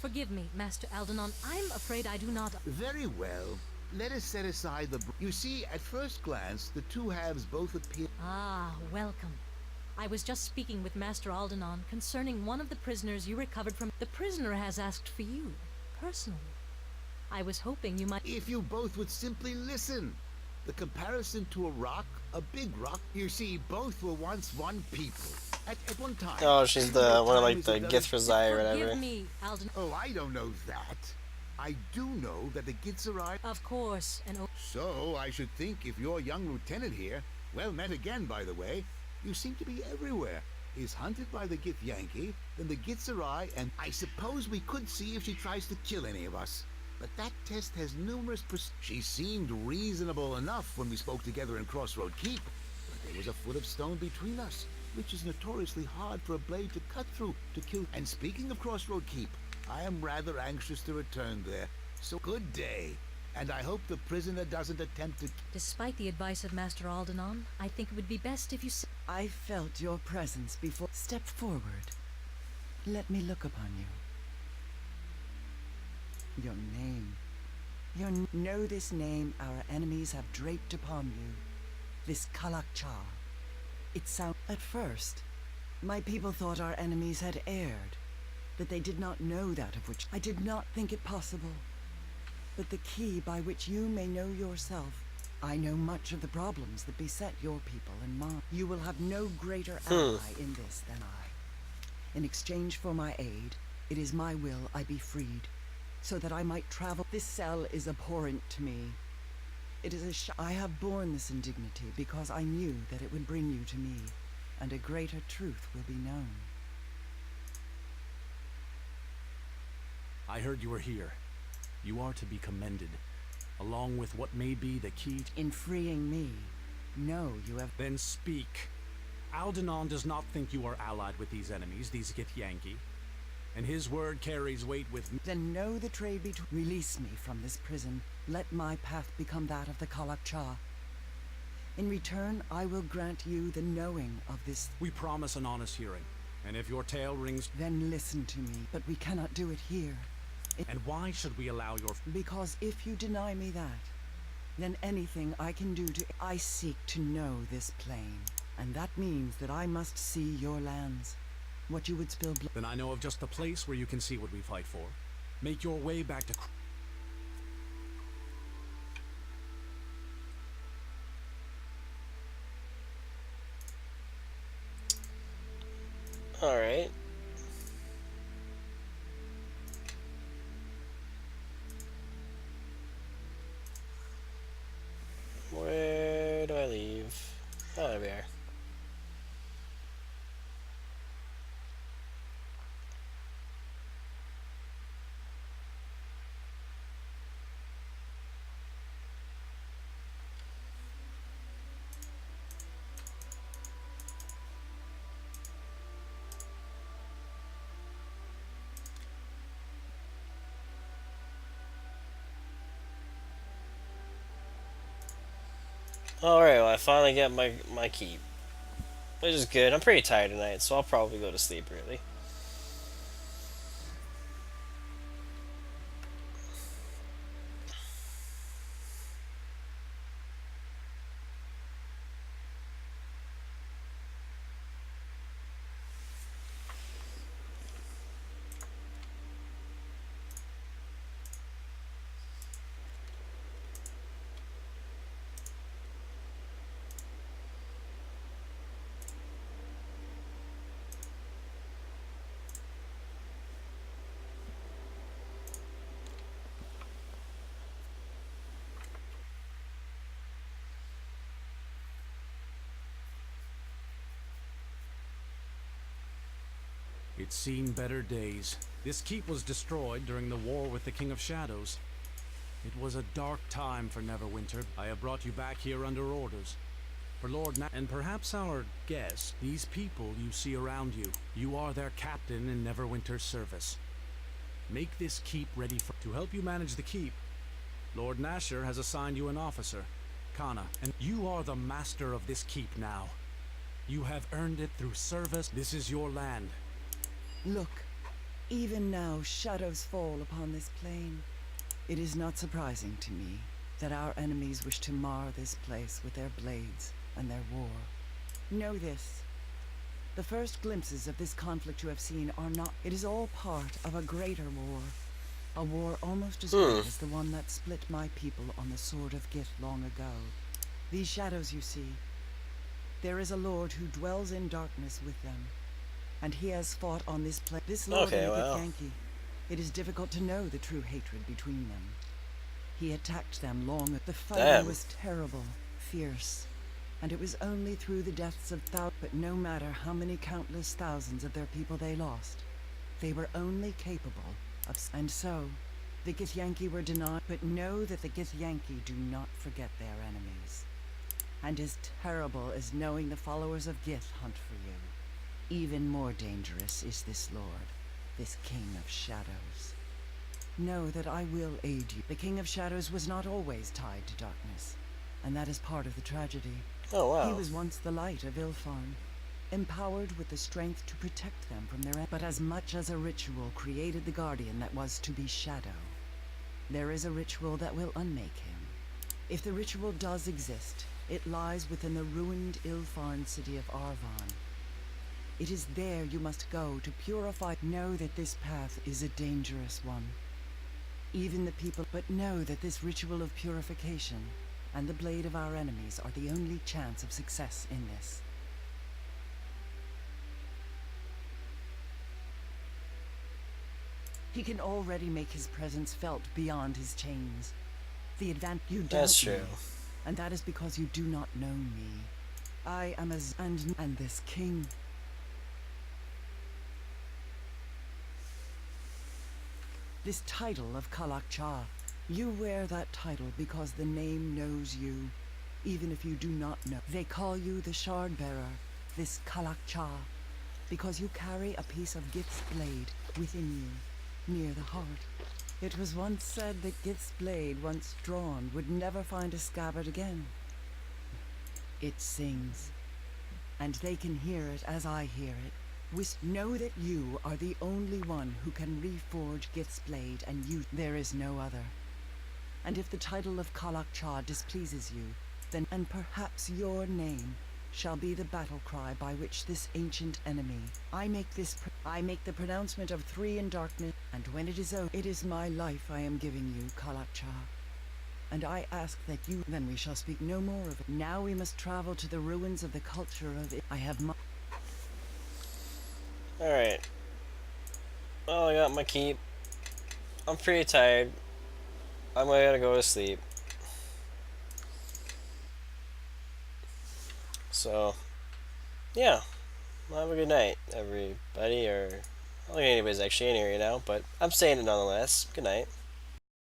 Forgive me, Master Aldenon. I'm afraid I do not... Very well. Let us set aside the... You see, at first glance, the two halves both appear... Ah, welcome. I was just speaking with Master Aldenon concerning one of the prisoners you recovered from. The prisoner has asked for you, personally. I was hoping you might... If you both would simply listen. The comparison to a rock, a big rock, you see, both were once one people. At one time. Oh, she's the one of like the Githrazai or whatever. Forgive me, Aldenon. Oh, I don't know that. I do know that the Githzerai... Of course, and... So, I should think if your young lieutenant here, well met again, by the way, you seem to be everywhere, is hunted by the Githyanki, then the Githzerai, and I suppose we could see if she tries to kill any of us. But that test has numerous She seemed reasonable enough when we spoke together in Crossroad Keep, but there was a foot of stone between us, which is notoriously hard for a blade to cut through to kill. And speaking of Crossroad Keep, I am rather anxious to return there. So good day, and I hope the prisoner doesn't attempt to... Despite the advice of Master Aldenon, I think it would be best if you... I felt your presence before. Step forward. Let me look upon you. Your name. Know this name our enemies have draped upon you. This Kalakcha. It sounds... At first, my people thought our enemies had erred, that they did not know that of which I did not think it possible. But the key by which you may know yourself, I know much of the problems that beset your people and mine. You will have no greater ally in this than I. In exchange for my aid, it is my will I be freed, so that I might travel. This cell is abhorrent to me. It is I have borne this indignity because I knew that it would bring you to me, and a greater truth will be known. I heard you were here. You are to be commended, along with what may be the key in freeing me. No, you have... Then speak. Aldenon does not think you are allied with these enemies, these Githyanki, and his word carries weight with me. Then know the trade between... Release me from this prison. Let my path become that of the Kalakcha. In return, I will grant you the knowing of this... We promise an honest hearing, and if your tale rings... Then listen to me, but we cannot do it here. And why should we allow your... Because if you deny me that, then anything I can do to... I seek to know this plane, and that means that I must see your lands. What you would spill blood... Then I know of just the place where you can see what we fight for. Make your way back to... Alright. Where do I leave? Oh, there we are. Alright, well I finally get my keep. Which is good. I'm pretty tired tonight, so I'll probably go to sleep early. It's seen better days. This keep was destroyed during the war with the King of Shadows. It was a dark time for Neverwinter. I have brought you back here under orders. For Lord and perhaps our guest, these people you see around you, you are their captain in Neverwinter's service. Make this keep ready to help you manage the keep. Lord Nasher has assigned you an officer, Kana, and you are the master of this keep now. You have earned it through service. This is your land. Look, Even now, shadows fall upon this plain. It is not surprising to me that our enemies wish to mar this place with their blades and their war. Know this. The first glimpses of this conflict you have seen are not... It is all part of a greater war. A war almost as great as the one that split my people on the sword of Gith long ago. These shadows you see, there is a lord who dwells in darkness with them, and he has fought on this place. This lord Okay, and the wow. Githyanki. It is difficult to know the true hatred between them. He attacked them long ago. The fighting Damn. was terrible, fierce, and it was only through the deaths of thousands. But no matter how many countless thousands of their people they lost, they were only capable of... And so, the Githyanki were denied. But know that the Githyanki do not forget their enemies. And as terrible as knowing the followers of Gith hunt for you, even more dangerous is this lord, this King of Shadows. Know that I will aid you. The King of Shadows was not always tied to darkness, and that is part of the tragedy. Oh, wow. He was once the light of Ilfarn, empowered with the strength to protect them from their... But as much as a ritual created the guardian that was to be Shadow, there is a ritual that will unmake him. If the ritual does exist, it lies within the ruined Ilfarn city of Arvon. It is there you must go to purify. Know that this path is a dangerous one. Even the people... But know that this ritual of purification and the blade of our enemies are the only chance of success in this. He can already make his presence felt beyond his chains. The advantage you don't That's true. know, and that is because you do not know me. I am as and this king. This title of Kalak-Cha, you wear that title because the name knows you, even if you do not know. They call you the Shard Bearer, this Kalak-Cha, because you carry a piece of Gith's blade within you, near the heart. It was once said that Gith's blade, once drawn, would never find a scabbard again. It sings, and they can hear it as I hear it. Know that you are the only one who can reforge Gith's blade, and there is no other. And if the title of Kalak-Cha displeases you, then and perhaps your name shall be the battle cry by which this ancient enemy... I make the pronouncement of 3 in darkness, and when it is over, it is my life I am giving you, Kalak-Cha. And I ask that you... Then we shall speak no more of it. Now we must travel to the ruins of the culture of it. I have Alright. Well, I got my keep. I'm pretty tired. I'm gonna go to sleep. So, yeah. Well, have a good night, everybody. Or, I don't think anybody's actually in here right now, but I'm saying it nonetheless. Good night.